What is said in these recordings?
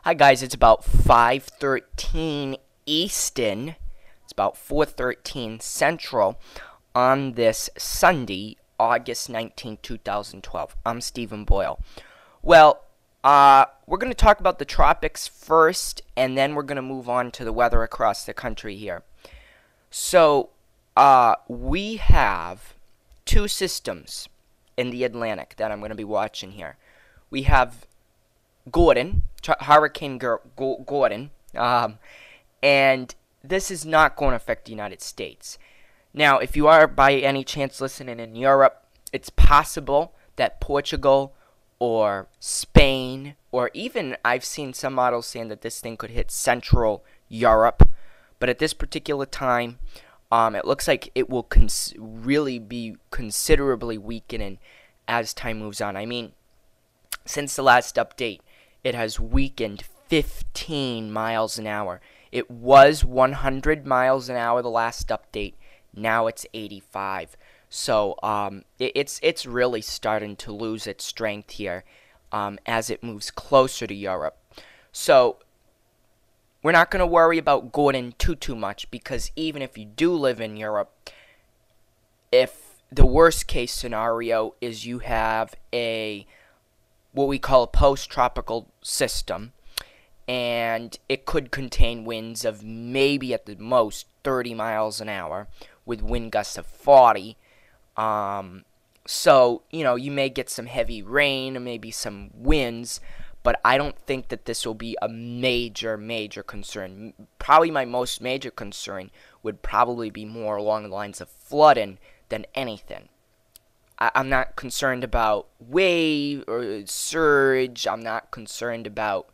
Hi guys, it's about 5:13 Eastern. It's about 4:13 Central on this Sunday, August 19, 2012. I'm Stephen Boyle. Well, we're going to talk about the tropics first, and then we're going to move on to the weather across the country here. So, we have two systems in the Atlantic that I'm going to be watching here. We have Hurricane Gordon, and this is not going to affect the United States. Now, if you are by any chance listening in Europe, it's possible that Portugal or Spain, or even I've seen some models saying that this thing could hit Central Europe, but at this particular time, it looks like it will really be considerably weakening as time moves on. I mean, since the last update, it has weakened 15 miles an hour. It was 100 miles an hour the last update. Now it's 85. So it's really starting to lose its strength here as it moves closer to Europe. So we're not going to worry about Gordon too much, because even if you do live in Europe, if the worst case scenario is you have what we call a post-tropical system, and it could contain winds of maybe at the most 30 miles an hour with wind gusts of 40. So, you may get some heavy rain and maybe some winds, but I don't think that this will be a major concern. Probably my most major concern would probably be more along the lines of flooding than anything. I'm not concerned about wave or surge. I'm not concerned about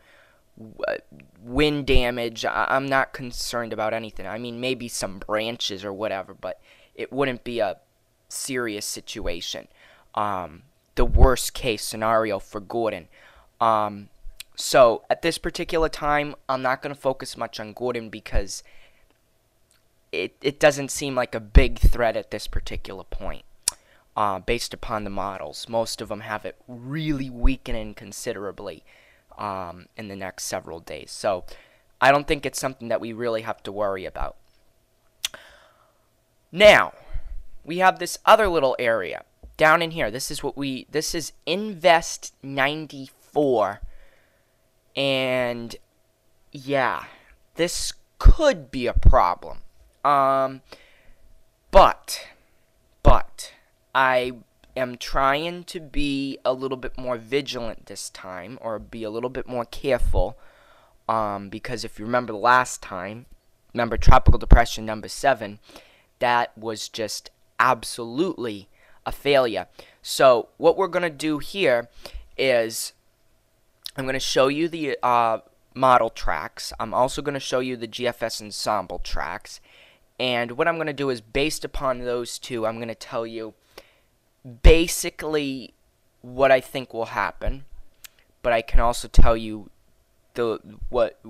wind damage. I'm not concerned about anything. I mean, maybe some branches or whatever, but it wouldn't be a serious situation. The worst case scenario for Gordon. So at this particular time, I'm not going to focus much on Gordon because it doesn't seem like a big threat at this particular point. Based upon the models, most of them have it really weakening considerably in the next several days. So I don't think it's something that we really have to worry about. Now, we have this other little area down in here. This is Invest 94. And yeah, this could be a problem. But I am trying to be a little bit more vigilant this time, or be a little bit more careful, because if you remember the last time, Tropical Depression number 7, that was just absolutely a failure. So what we're going to do here is I'm going to show you the model tracks. I'm also going to show you the GFS ensemble tracks. And what I'm going to do is, based upon those two, I'm going to tell you basically what I think will happen, but I can also tell you what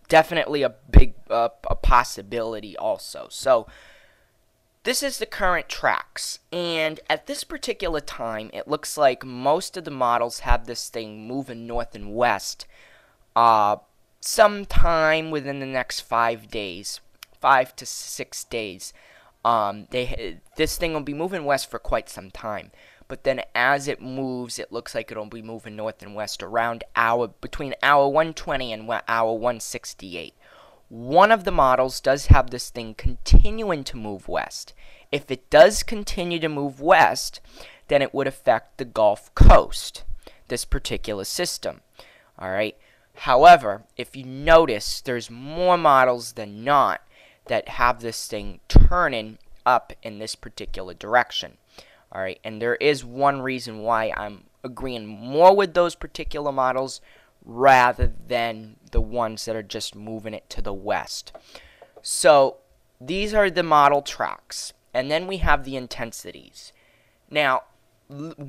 definitely a big a possibility also. So this is the current tracks, and at this particular time, it looks like most of the models have this thing moving north and west sometime within the next 5 days, 5 to 6 days. This thing will be moving west for quite some time, but then as it moves, it looks like it'll be moving north and west around between hour 120 and hour 168. One of the models does have this thing continuing to move west. If it does continue to move west, then it would affect the Gulf Coast, this particular system. Alright? However, if you notice, there's more models than not that have this thing turning up in this particular direction. Alright, and there is one reason why I'm agreeing more with those particular models rather than the ones that are just moving it to the west. So these are the model tracks, and then we have the intensities. Now, the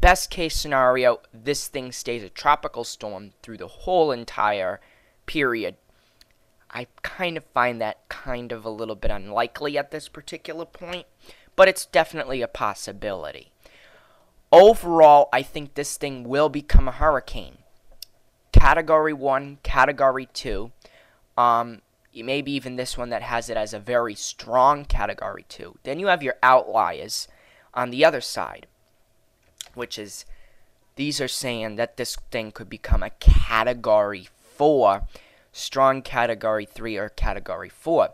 best case scenario, this thing stays a tropical storm through the whole entire period. I kind of find that kind of a little bit unlikely at this particular point, but it's definitely a possibility. Overall, I think this thing will become a hurricane. Category 1, Category 2, maybe even this one that has it as a very strong Category 2. Then you have your outliers on the other side, which is, these are saying that this thing could become a Category 4, strong Category 3, or Category 4.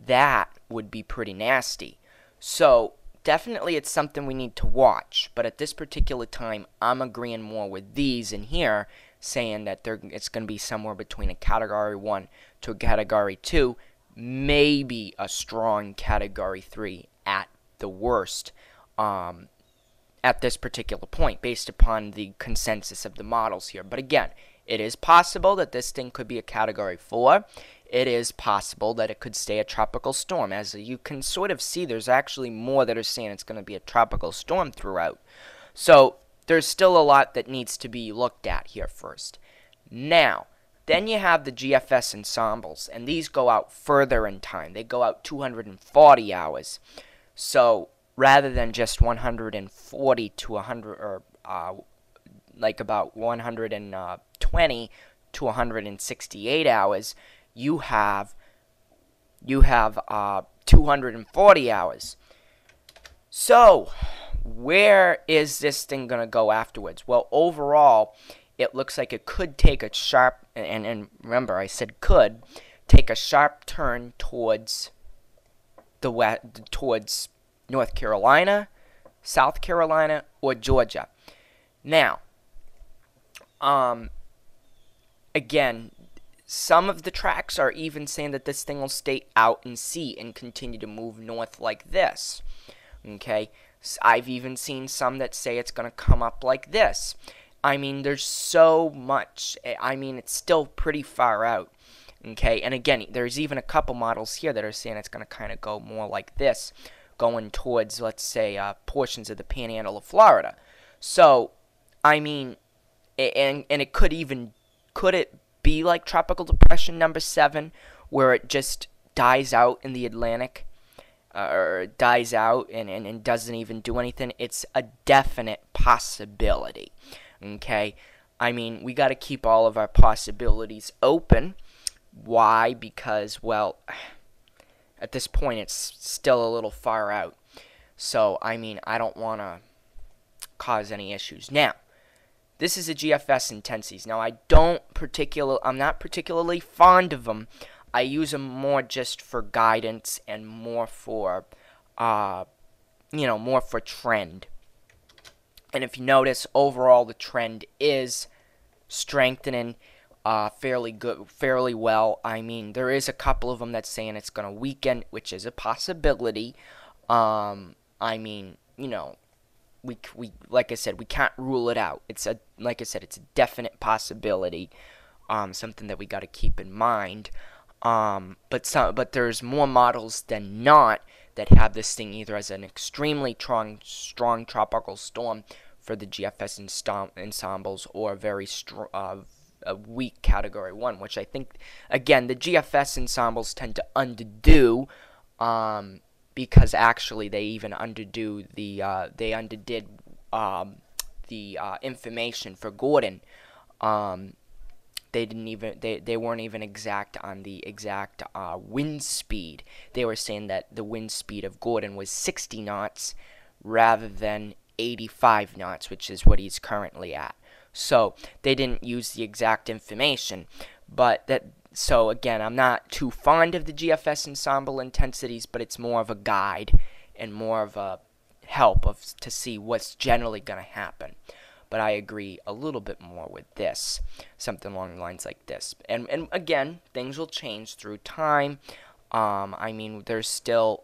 That would be pretty nasty. So, definitely it's something we need to watch. But at this particular time, I'm agreeing more with these in here, saying that it's going to be somewhere between a Category 1 to a Category 2, maybe a strong Category 3 at the worst, at this particular point, based upon the consensus of the models here. But again, it is possible that this thing could be a Category 4. It is possible that it could stay a tropical storm. As you can sort of see, there's actually more that are saying it's going to be a tropical storm throughout. So, there's still a lot that needs to be looked at here first. Now, then you have the GFS ensembles, and these go out further in time. They go out 240 hours. So, rather than just 140 to 100, or like about 120 to 168 hours, you have 240 hours. So, where is this thing going to go afterwards? Well, overall, it looks like it could take a sharp, and remember I said could, take a sharp turn towards the west, towards North Carolina, South Carolina, or Georgia. Now, again, some of the tracks are even saying that this thing will stay out in sea and continue to move north like this. Okay? I've even seen some that say it's going to come up like this. I mean, there's so much. I mean, it's still pretty far out. Okay? And again, there's even a couple models here that are saying it's going to kind of go more like this, going towards, let's say, portions of the Panhandle of Florida. So, I mean, and it could it be like Tropical Depression number 7, where it just dies out in the Atlantic, or dies out and doesn't even do anything? It's a definite possibility, okay? I mean, we got to keep all of our possibilities open. Why? Because, well, at this point, it's still a little far out. So, I mean, I don't want to cause any issues. Now, this is a GFS intensities. Now, I'm not particularly fond of them. I use them more just for guidance and more for, more for trend. And if you notice, overall, the trend is strengthening fairly well. I mean, there is a couple of them that's saying it's going to weaken, which is a possibility. I mean, we like I said, we can't rule it out. It's a definite possibility. Something that we got to keep in mind. But there's more models than not that have this thing either as an extremely strong tropical storm for the GFS ensembles, or very a weak Category 1, which I think, again, the GFS ensembles tend to underdo, because actually they even underdid the information for Gordon. They weren't even exact on the exact wind speed. They were saying that the wind speed of Gordon was 60 knots rather than 85 knots, which is what he's currently at. So they didn't use the exact information. So again, I'm not too fond of the GFS ensemble intensities, but it's more of a guide and more of a help to see what's generally going to happen. But I agree a little bit more with this, something along the lines like this. And again, things will change through time. I mean, there's still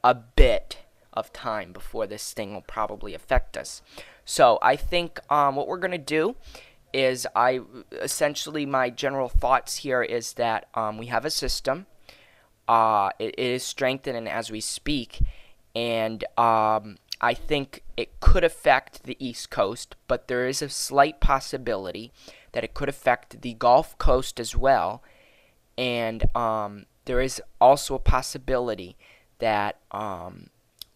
a bit of time before this thing will probably affect us. So I think what we're going to do is essentially my general thoughts here is that we have a system. It is strengthening as we speak, and I think it could affect the East Coast, but there is a slight possibility that it could affect the Gulf Coast as well, and there is also a possibility that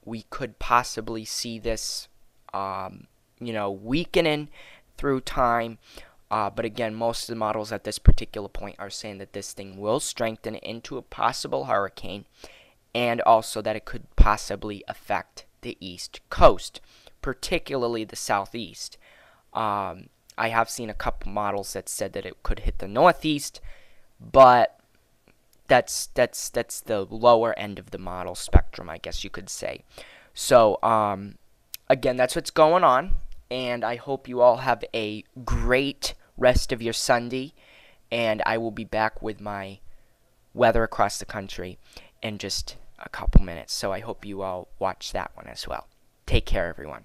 we could possibly see this, weakening through time. But again, most of the models at this particular point are saying that this thing will strengthen into a possible hurricane, and also that it could possibly affect the East Coast, particularly the Southeast. I have seen a couple models that said that it could hit the Northeast, but that's the lower end of the model spectrum, I guess you could say. So, again, that's what's going on, and I hope you all have a great rest of your Sunday, and I will be back with my weather across the country in just a couple minutes. So I hope you all watch that one as well. Take care, everyone.